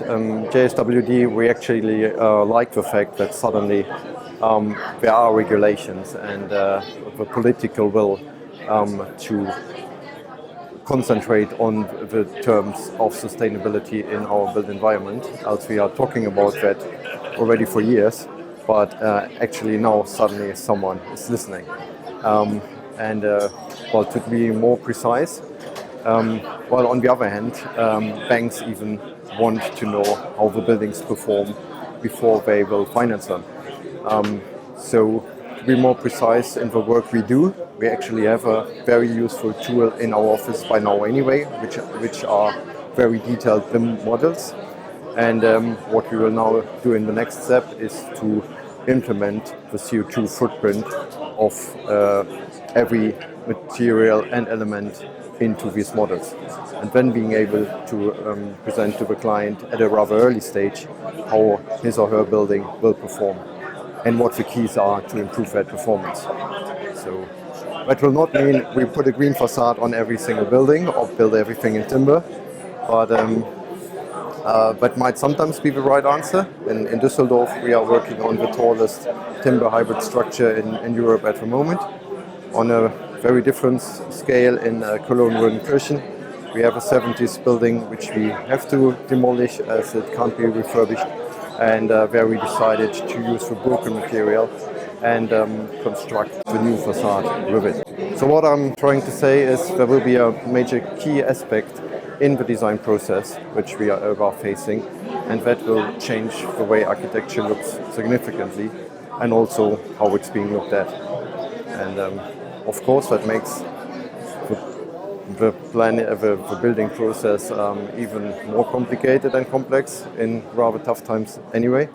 JSWD, we actually like the fact that suddenly there are regulations and the political will to concentrate on the terms of sustainability in our built environment, as we are talking about that already for years, but actually now suddenly someone is listening. Well, to be more precise, while on the other hand, banks even want to know how the buildings perform before they will finance them. So to be more precise in the work we do, we actually have a very useful tool in our office by now anyway, which are very detailed BIM models. And what we will now do in the next step is to implement the CO2 footprint of every material and element into these models, and then being able to present to the client at a rather early stage how his or her building will perform and what the keys are to improve that performance. So that will not mean we put a green facade on every single building or build everything in timber, but that might sometimes be the right answer. In Düsseldorf, we are working on the tallest timber hybrid structure in Europe at the moment. On a very different scale in Cologne-Rodenkirchen, we have a 70s building which we have to demolish as it can't be refurbished, and where we decided to use the broken material and construct the new facade with it. So what I'm trying to say is there will be a major key aspect in the design process which we are facing, and that will change the way architecture looks significantly and also how it's being looked at. And of course that makes the building process even more complicated and complex in rather tough times anyway.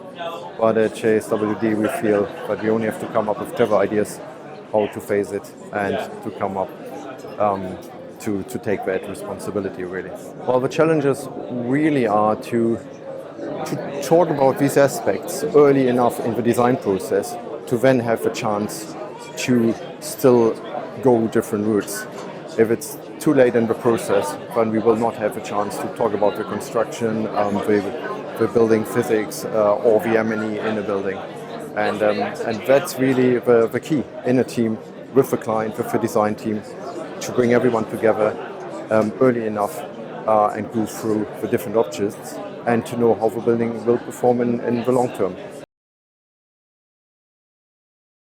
But at JSWD we feel that we only have to come up with clever ideas how to face it and to come up to take that responsibility really. Well, the challenges really are to talk about these aspects early enough in the design process to then have a chance to still go different routes. If it's too late in the process, then we will not have a chance to talk about the construction, the building physics, or the M&E in a building. And that's really the key in a team with the client, with the design team, to bring everyone together early enough and go through the different options and to know how the building will perform in the long term.